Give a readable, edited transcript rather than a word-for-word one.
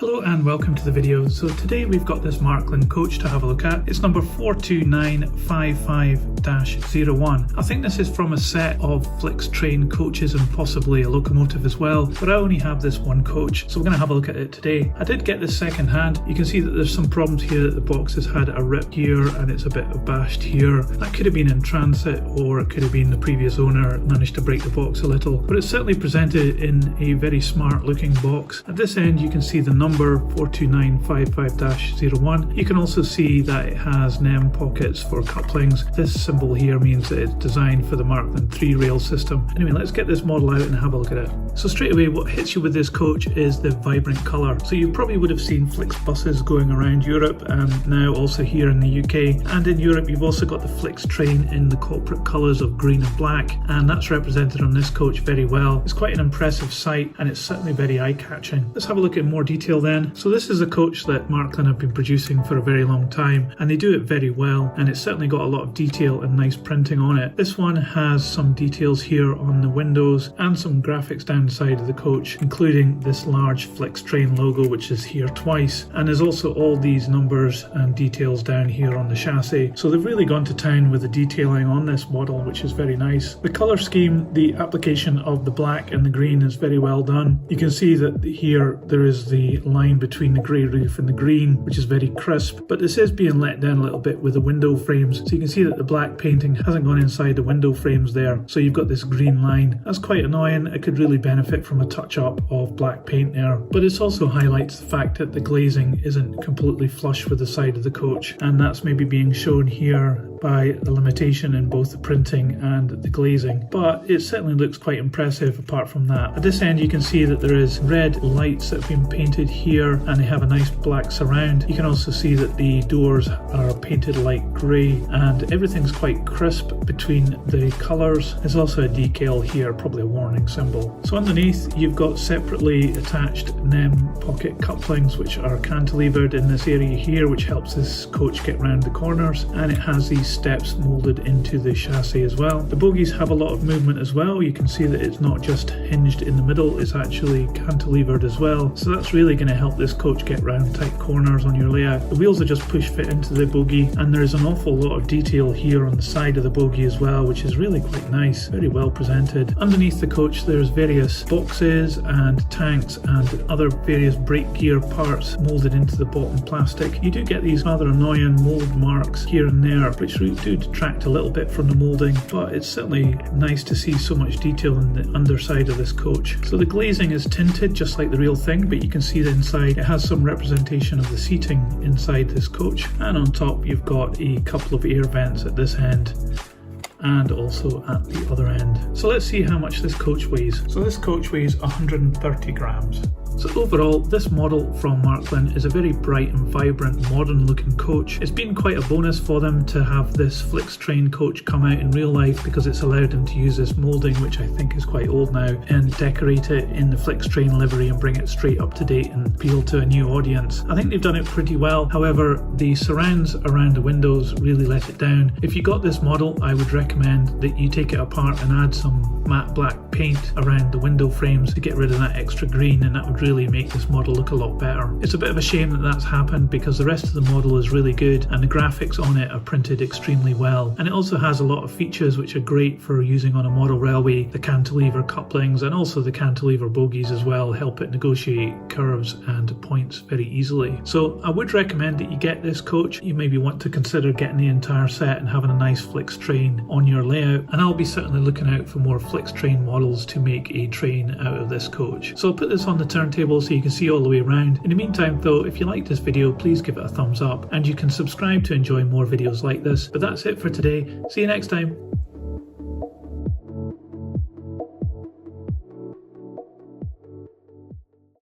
Hello and welcome to the video. So today we've got this Marklin coach to have a look at. It's number 42955-01. I think this is from a set of Flixtrain coaches and possibly a locomotive as well, but I only have this one coach, so we're going to have a look at it today. I did get this second hand. You can see that there's some problems here, that the box has had a rip here and it's a bit bashed here. That could have been in transit, or it could have been the previous owner managed to break the box a little, but it's certainly presented in a very smart looking box. At this end you can see the number 42955-01. You can also see that it has NEM pockets for couplings. This symbol here means that it's designed for the Marklin 3 rail system. Anyway, let's get this model out and have a look at it. So straight away what hits you with this coach is the vibrant colour. So you probably would have seen Flix buses going around Europe and now also here in the UK. And in Europe you've also got the Flixtrain in the corporate colours of green and black, and that's represented on this coach very well. It's quite an impressive sight and it's certainly very eye-catching. Let's have a look at more detail then. So this is a coach that Marklin have been producing for a very long time, and they do it very well, and it's certainly got a lot of detail and nice printing on it. This one has some details here on the windows and some graphics down the side of the coach, including this large Flixtrain logo which is here twice, and there's also all these numbers and details down here on the chassis. So they've really gone to town with the detailing on this model, which is very nice. The colour scheme, the application of the black and the green is very well done. You can see that here there is the line between the grey roof and the green, which is very crisp, but this is being let down a little bit with the window frames. So you can see that the black painting hasn't gone inside the window frames there, so you've got this green line. That's quite annoying. It could really benefit from a touch up of black paint there, but it also highlights the fact that the glazing isn't completely flush with the side of the coach, and that's maybe being shown here by a limitation in both the printing and the glazing, but it certainly looks quite impressive apart from that. At this end you can see that there is red lights that have been painted here and they have a nice black surround. You can also see that the doors are painted light grey and everything's quite crisp between the colours. There's also a decal here, probably a warning symbol. So underneath you've got separately attached NEM pocket couplings which are cantilevered in this area here, which helps this coach get round the corners, and it has these steps moulded into the chassis as well. The bogies have a lot of movement as well. You can see that it's not just hinged in the middle, it's actually cantilevered as well, so that's really going to help this coach get round tight corners on your layout. The wheels are just push fit into the bogie, and there's an awful lot of detail here on the side of the bogie as well, which is really quite nice, very well presented. Underneath the coach there's various boxes and tanks and other various brake gear parts moulded into the bottom plastic. You do get these rather annoying mould marks here and there, which do detract a little bit from the moulding, but it's certainly nice to see so much detail in the underside of this coach. So the glazing is tinted just like the real thing, but you can see that inside it has some representation of the seating inside this coach, and on top you've got a couple of air vents at this end and also at the other end. So let's see how much this coach weighs. So this coach weighs 130 grams. So overall, this model from Marklin is a very bright and vibrant, modern looking coach. It's been quite a bonus for them to have this Flixtrain coach come out in real life, because it's allowed them to use this moulding, which I think is quite old now, and decorate it in the Flixtrain livery and bring it straight up to date and appeal to a new audience. I think they've done it pretty well. However, the surrounds around the windows really let it down. If you got this model, I would recommend that you take it apart and add some matte black paint around the window frames to get rid of that extra green, and that would really make this model look a lot better. It's a bit of a shame that that's happened, because the rest of the model is really good and the graphics on it are printed extremely well, and it also has a lot of features which are great for using on a model railway. The cantilever couplings and also the cantilever bogies as well help it negotiate curves and points very easily. So I would recommend that you get this coach. You maybe want to consider getting the entire set and having a nice Flixtrain on your layout, and I'll be certainly looking out for more Flixtrain models to make a train out of this coach. So I'll put this on the turntable so you can see all the way around. In the meantime though, if you like this video, please give it a thumbs up, and you can subscribe to enjoy more videos like this. But that's it for today. See you next time.